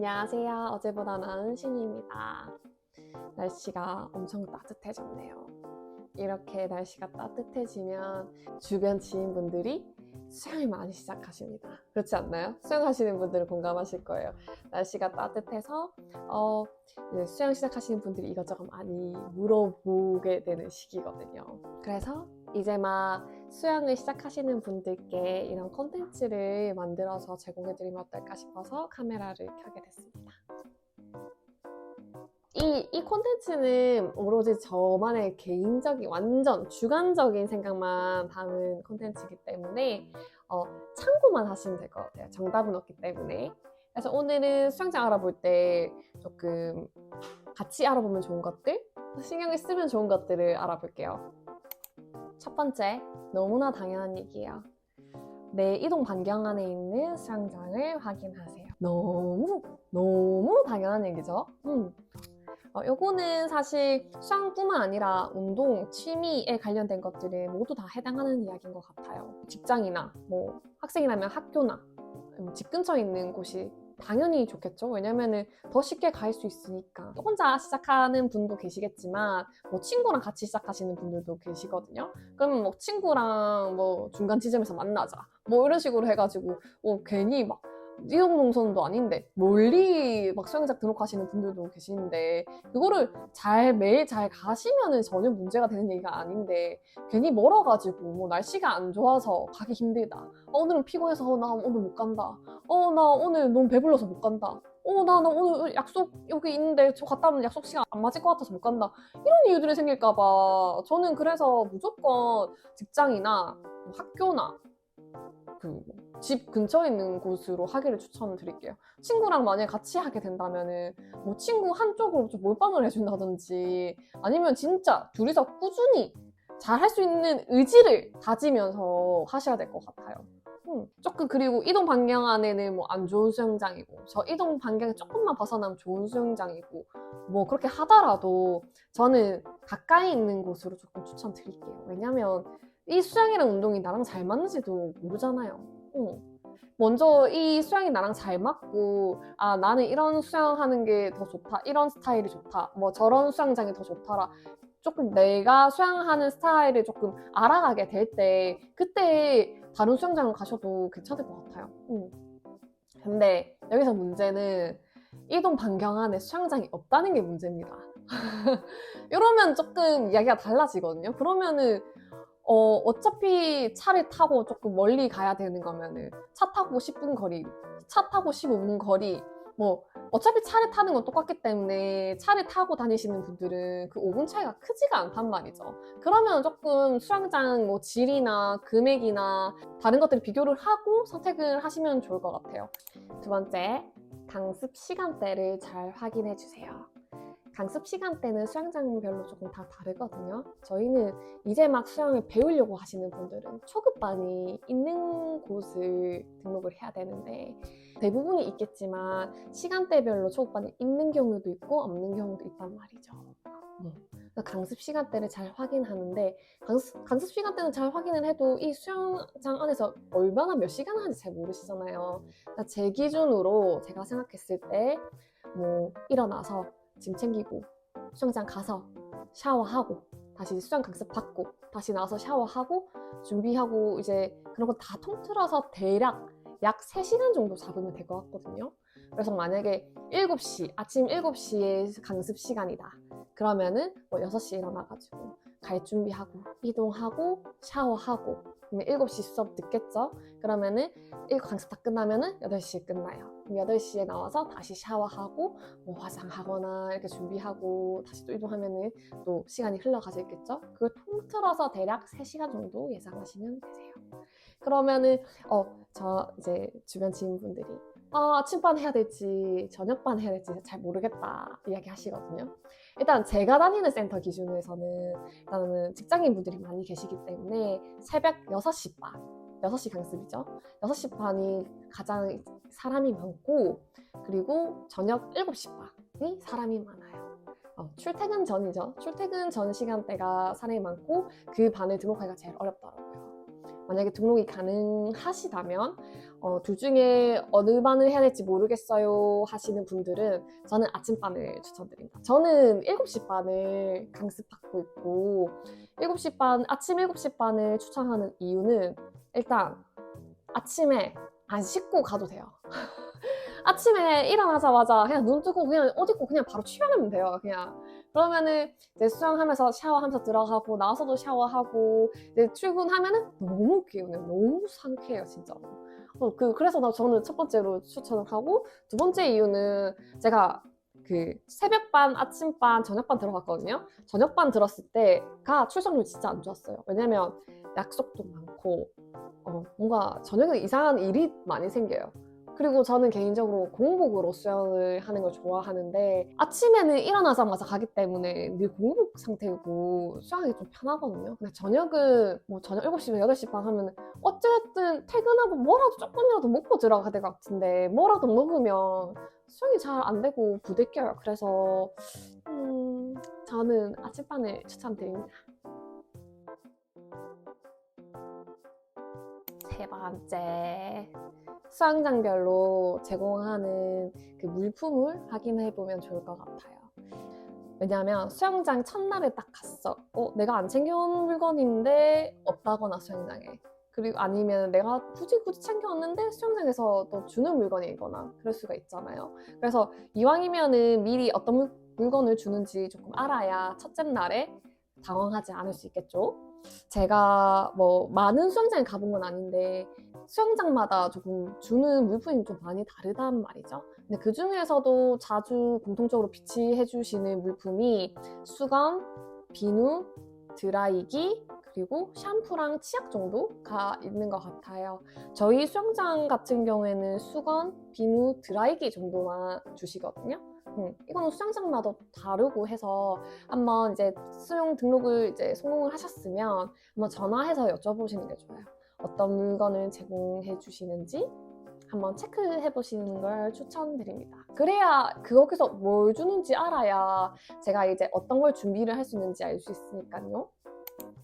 안녕하세요. 어제보다 나은 신입니다. 날씨가 엄청 따뜻해졌네요. 이렇게 날씨가 따뜻해지면 주변 지인분들이 수영을 많이 시작하십니다. 그렇지 않나요? 수영하시는 분들은 공감하실 거예요. 날씨가 따뜻해서 이제 수영 시작하시는 분들이 이것저것 많이 물어보게 되는 시기거든요. 그래서 이제 막 수영을 시작하시는 분들께 이런 콘텐츠를 만들어서 제공해드리면 어떨까 싶어서 카메라를 켜게 됐습니다. 이 콘텐츠는 오로지 저만의 개인적인, 완전 주관적인 생각만 담은 콘텐츠이기 때문에 참고만 하시면 될 것 같아요. 정답은 없기 때문에. 그래서 오늘은 수영장 알아볼 때 조금 같이 알아보면 좋은 것들, 신경을 쓰면 좋은 것들을 알아볼게요. 첫 번째, 너무나 당연한 얘기예요. 내 이동 반경 안에 있는 수영장을 확인하세요. 너무 당연한 얘기죠. 요거는 사실 수영뿐만 아니라 운동, 취미에 관련된 것들은 모두 다 해당하는 이야기인 것 같아요. 직장이나 뭐 학생이라면 학교나 집 근처에 있는 곳이 당연히 좋겠죠. 왜냐면은 더 쉽게 갈 수 있으니까. 혼자 시작하는 분도 계시겠지만 뭐 친구랑 같이 시작하시는 분들도 계시거든요. 그러면 뭐 친구랑 뭐 중간 지점에서 만나자 뭐 이런 식으로 해가지고 괜히 막 이동 동선도 아닌데 멀리 막 수영장 등록하시는 분들도 계시는데 그거를 매일 잘 가시면은 전혀 문제가 되는 얘기가 아닌데 괜히 멀어가지고 뭐 날씨가 안 좋아서 가기 힘들다. 오늘은 피곤해서 나 오늘 못 간다. 나 오늘 너무 배불러서 못 간다. 나 오늘 약속 여기 있는데 저 갔다 오면 약속 시간 안 맞을 것 같아서 못 간다. 이런 이유들이 생길까봐 저는 그래서 무조건 직장이나 학교나 집 근처에 있는 곳으로 하기를 추천드릴게요. 친구랑 만약에 같이 하게 된다면은 뭐 친구 한쪽으로 좀 몰빵을 해준다든지 아니면 진짜 둘이서 꾸준히 잘 할 수 있는 의지를 다지면서 하셔야 될 것 같아요. 조금 그리고 이동 반경 안에는 뭐 안 좋은 수영장이고 저 이동 반경에 조금만 벗어나면 좋은 수영장이고 뭐 그렇게 하더라도 저는 가까이 있는 곳으로 조금 추천드릴게요. 왜냐면 이 수영이랑 운동이 나랑 잘 맞는지도 모르잖아요. 먼저 이 수영이 나랑 잘 맞고 나는 이런 수영하는 게 더 좋다, 이런 스타일이 좋다, 뭐 저런 수영장이 더 좋더라. 조금 내가 수영하는 스타일을 조금 알아가게 될 때 그때 다른 수영장을 가셔도 괜찮을 것 같아요. 근데 여기서 문제는 이동 반경 안에 수영장이 없다는 게 문제입니다. 이러면 조금 이야기가 달라지거든요. 그러면은 어차피 차를 타고 조금 멀리 가야 되는 거면은 차 타고 10분 거리, 차 타고 15분 거리, 뭐 어차피 차를 타는 건 똑같기 때문에 차를 타고 다니시는 분들은 그 5분 차이가 크지가 않단 말이죠. 그러면 조금 수영장 뭐 질이나 금액이나 다른 것들 비교를 하고 선택을 하시면 좋을 것 같아요. 두 번째, 강습 시간대를 잘 확인해 주세요. 강습 시간대는 수영장별로 조금 다 다르거든요. 저희는 이제 막 수영을 배우려고 하시는 분들은 초급반이 있는 곳을 등록을 해야 되는데 대부분이 있겠지만 시간대별로 초급반이 있는 경우도 있고 없는 경우도 있단 말이죠. 강습 시간대를 잘 확인하는데 강습 시간대는 잘 확인을 해도 이 수영장 안에서 얼마나 몇 시간 하는지 잘 모르시잖아요. 그러니까 제 기준으로 제가 생각했을 때 뭐 일어나서 짐 챙기고 수영장 가서 샤워하고 다시 수영 강습 받고 다시 나와서 샤워하고 준비하고 이제 그런 거 다 통틀어서 대략 약 3시간 정도 잡으면 될 것 같거든요. 그래서 만약에 아침 7시에 강습 시간이다. 그러면은 뭐 6시에 일어나가지고 갈 준비하고 이동하고 샤워하고 그러면 7시 수업 듣겠죠? 그러면은 강습 다 끝나면은 8시에 끝나요. 그럼 8시에 나와서 다시 샤워하고 뭐 화장하거나 이렇게 준비하고 다시 또 이동하면은 또 시간이 흘러가져 있겠죠? 그걸 통틀어서 대략 3시간 정도 예상하시면 되세요. 그러면은 저 이제 주변 지인분들이 아침반 해야 될지 저녁반 해야 될지 잘 모르겠다 이야기 하시거든요. 일단 제가 다니는 센터 기준에서는 일단은 직장인분들이 많이 계시기 때문에 새벽 6시 반, 6시 강습이죠. 6시 반이 가장 사람이 많고 그리고 저녁 7시 반이 사람이 많아요. 출퇴근 전이죠. 출퇴근 전 시간대가 사람이 많고 그 반에 등록하기가 제일 어렵더라고요. 만약에 등록이 가능하시다면 둘 중에 어느 반을 해야 될지 모르겠어요 하시는 분들은 저는 아침반을 추천드립니다. 저는 7시 반을 강습받고 있고 아침 7시 반을 추천하는 이유는 일단 아침에 안 씻고 가도 돼요. 아침에 일어나자마자 그냥 눈 뜨고 그냥 옷 입고 그냥 바로 출연하면 돼요. 그냥 그러면은 이제 수영하면서 샤워하면서 들어가고 나와서도 샤워하고 이제 출근하면은 너무 개운해, 너무 상쾌해요 진짜로. 그래서 저는 첫 번째로 추천을 하고 두 번째 이유는 제가 그 새벽반, 아침반, 저녁반 들어갔거든요. 저녁반 들었을 때가 출석률 진짜 안 좋았어요. 왜냐면 약속도 많고 뭔가 저녁에 이상한 일이 많이 생겨요. 그리고 저는 개인적으로 공복으로 수영을 하는 걸 좋아하는데 아침에는 일어나자마자 가기 때문에 늘 공복 상태고 수영하기 좀 편하거든요. 근데 저녁은 뭐 저녁 7시, 8시 반 하면 어쨌든 퇴근하고 뭐라도 조금이라도 먹고 들어가야 될 것 같은데 뭐라도 먹으면 수영이 잘 안 되고 부대껴요. 그래서 저는 아침반을 추천드립니다. 세 번째, 수영장별로 제공하는 그 물품을 확인해 보면 좋을 것 같아요. 왜냐하면 수영장 첫날에 딱 갔어. 내가 안 챙겨온 물건인데 없다거나 수영장에. 그리고 아니면 내가 굳이 챙겨왔는데 수영장에서 또 주는 물건이거나 그럴 수가 있잖아요. 그래서 이왕이면은 미리 어떤 물건을 주는지 조금 알아야 첫째 날에 당황하지 않을 수 있겠죠. 제가 뭐 많은 수영장에 가본 건 아닌데 수영장마다 조금 주는 물품이 좀 많이 다르단 말이죠. 근데 그 중에서도 자주 공통적으로 비치해 주시는 물품이 수건, 비누, 드라이기, 그리고 샴푸랑 치약 정도가 있는 것 같아요. 저희 수영장 같은 경우에는 수건, 비누, 드라이기 정도만 주시거든요. 이거는 수영장마다 다르고 해서 한번 이제 수영 등록을 이제 성공을 하셨으면 한번 전화해서 여쭤보시는 게 좋아요. 어떤 물건을 제공해 주시는지 한번 체크해 보시는 걸 추천드립니다. 그래야 거기서 뭘 주는지 알아야 제가 이제 어떤 걸 준비를 할 수 있는지 알 수 있으니까요.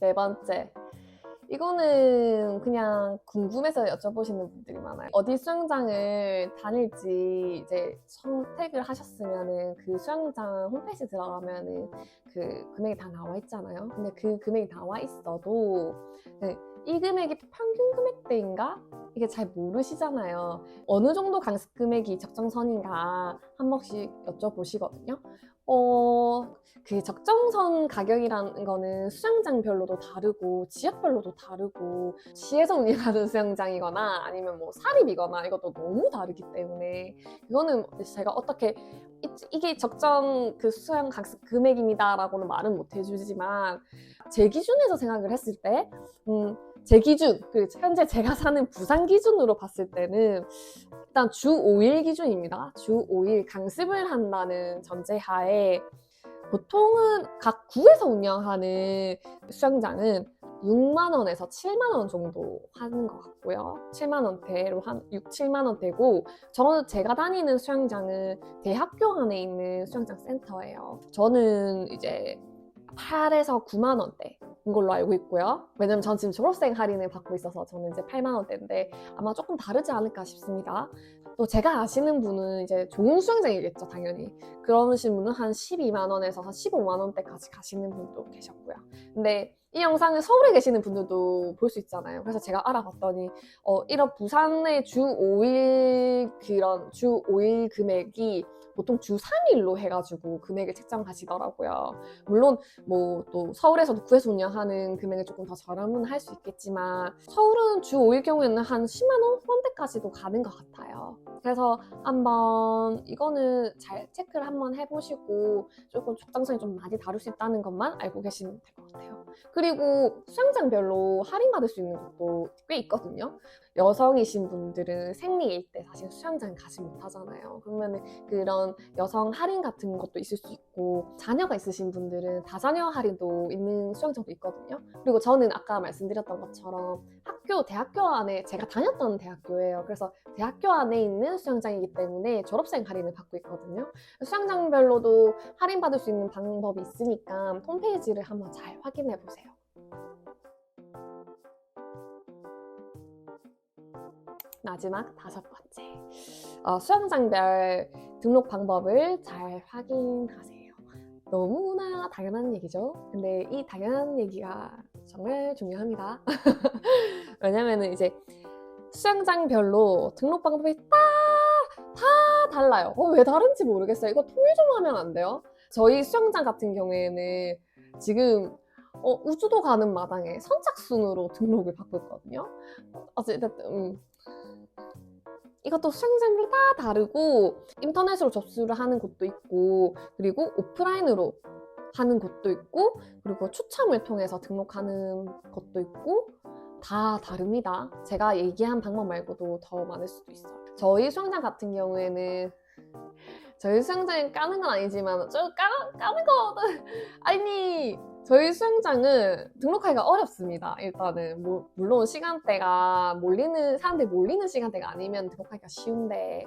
네 번째, 이거는 그냥 궁금해서 여쭤보시는 분들이 많아요. 어디 수영장을 다닐지 이제 선택을 하셨으면은 그 수영장 홈페이지 들어가면은 그 금액이 다 나와 있잖아요. 근데 그 금액이 나와 있어도 이 금액이 평균 금액대인가? 이게 잘 모르시잖아요. 어느 정도 강습 금액이 적정선인가 한 번씩 여쭤보시거든요. 그 적정선 가격이라는 거는 수영장별로도 다르고 지역별로도 다르고 시에서 운영하는 수영장이거나 아니면 뭐 사립이거나 이것도 너무 다르기 때문에 이거는 제가 어떻게 이게 적정 그 수영 강습 금액입니다라고는 말은 못 해주지만 제 기준에서 생각을 했을 때 제 기준, 현재 제가 사는 부산 기준으로 봤을 때는 일단 주 5일 기준입니다. 주 5일 강습을 한다는 전제하에 보통은 각 구에서 운영하는 수영장은 6만 원에서 7만 원 정도 하는 것 같고요. 7만 원대로 7만 원대고 제가 다니는 수영장은 대학교 안에 있는 수영장 센터예요. 저는 이제 8에서 9만 원대인 걸로 알고 있고요. 왜냐면 전 지금 졸업생 할인을 받고 있어서 저는 이제 8만 원대인데 아마 조금 다르지 않을까 싶습니다. 또 제가 아시는 분은 이제 좋은 수영장이겠죠, 당연히. 그러신 분은 한 12만 원에서 한 15만 원대까지 가시는 분도 계셨고요. 근데 이 영상을 서울에 계시는 분들도 볼 수 있잖아요. 그래서 제가 알아봤더니 이런 부산의 주 5일 금액이 보통 주 3일로 해가지고 금액을 책정하시더라고요. 물론 뭐 또 서울에서도 구에서 운영하는 금액을 조금 더 저렴은 할 수 있겠지만 서울은 주 5일 경우에는 한 10만 원대까지도 가는 것 같아요. 그래서 한번 이거는 잘 체크를 한번 해보시고 조금 적정성이 좀 많이 다를 수 있다는 것만 알고 계시면 될 것 같아요. 그리고 수영장별로 할인받을 수 있는 것도 꽤 있거든요. 여성이신 분들은 생리일 때 사실 수영장 가지 못하잖아요. 그러면 그런 여성 할인 같은 것도 있을 수 있고 자녀가 있으신 분들은 다자녀 할인도 있는 수영장도 있거든요. 그리고 저는 아까 말씀드렸던 것처럼 대학교 안에 제가 다녔던 대학교예요. 그래서 대학교 안에 있는 수영장이기 때문에 졸업생 할인을 받고 있거든요. 수영장별로도 할인받을 수 있는 방법이 있으니까 홈페이지를 한번 잘 확인해 보세요. 마지막 5번째. 수영장별 등록 방법을 잘 확인하세요. 너무나 당연한 얘기죠. 근데 이 당연한 얘기가 정말 중요합니다. 왜냐면은 이제 수영장별로 등록 방법이 다 달라요. 왜 다른지 모르겠어요. 이거 통일 좀 하면 안 돼요? 저희 수영장 같은 경우에는 지금 우주도 가는 마당에 선착순으로 등록을 받고 있거든요. 어쨌든 이것도 수영장별로 다 다르고 인터넷으로 접수를 하는 곳도 있고 그리고 오프라인으로 하는 곳도 있고 그리고 추첨을 통해서 등록하는 것도 있고 다 다릅니다. 제가 얘기한 방법 말고도 더 많을 수도 있어요. 저희 수영장 같은 경우에는 저희 수영장이 까는 건 아니지만 까는 거는 아니 저희 수영장은 등록하기가 어렵습니다. 일단은 물론 시간대가 사람들이 몰리는 시간대가 아니면 등록하기가 쉬운데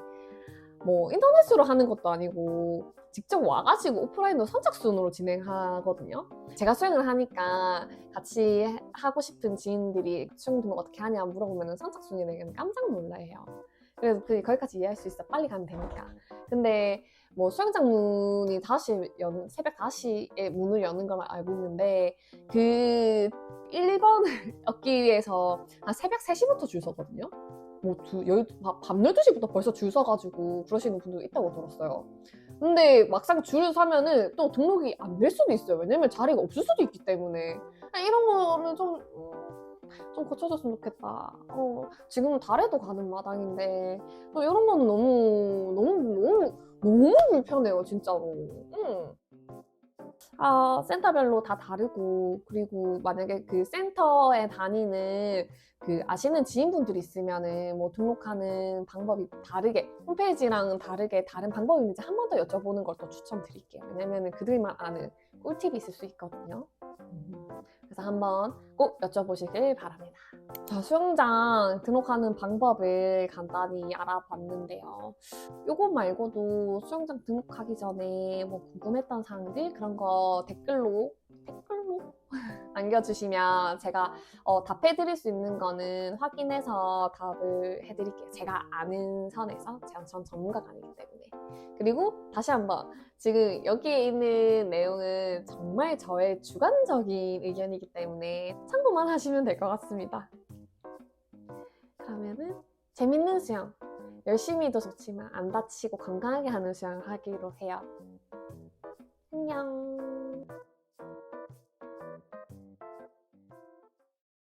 뭐 인터넷으로 하는 것도 아니고 직접 와가지고 오프라인으로 선착순으로 진행하거든요. 제가 수영을 하니까 같이 하고 싶은 지인들이 수영 등록 어떻게 하냐 물어보면 선착순이 되면 깜짝 놀라요. 그래서 거기까지 이해할 수 있어. 빨리 가면 되니까. 근데 뭐 수영장 문이 새벽 5시에 문을 여는 걸 알고 있는데 그 1번을 얻기 위해서 새벽 3시부터 줄 서거든요. 밤 12시부터 벌써 줄 서가지고 그러시는 분도 있다고 들었어요. 근데 막상 줄을 서면은 또 등록이 안 될 수도 있어요. 왜냐면 자리가 없을 수도 있기 때문에. 이런 거는 좀 고쳐줬으면 좋겠다. 지금은 달에도 가는 마당인데 또 이런 거는 너무 불편해요, 진짜로. 센터별로 다 다르고 그리고 만약에 그 센터에 다니는 아시는 지인분들이 있으면은 뭐 등록하는 방법이 다르게 홈페이지랑 다르게 다른 방법이 있는지 한 번 더 여쭤보는 걸 또 추천드릴게요. 왜냐면은 그들만 아는 꿀팁이 있을 수 있거든요. 그래서 한번 꼭 여쭤보시길 바랍니다. 자, 수영장 등록하는 방법을 간단히 알아봤는데요. 요거 말고도 수영장 등록하기 전에 뭐 궁금했던 사항들 그런 거 댓글로 남겨주시면 제가 답해드릴 수 있는 거는 확인해서 답을 해드릴게요. 제가 아는 선에서 전 전문가가 아니기 때문에. 그리고 다시 한번 지금 여기에 있는 내용은 정말 저의 주관적인 의견이기 때문에 참고만 하시면 될 것 같습니다. 그러면은 재밌는 수영, 열심히도 좋지만 안 다치고 건강하게 하는 수영을 하기로 해요. 안녕.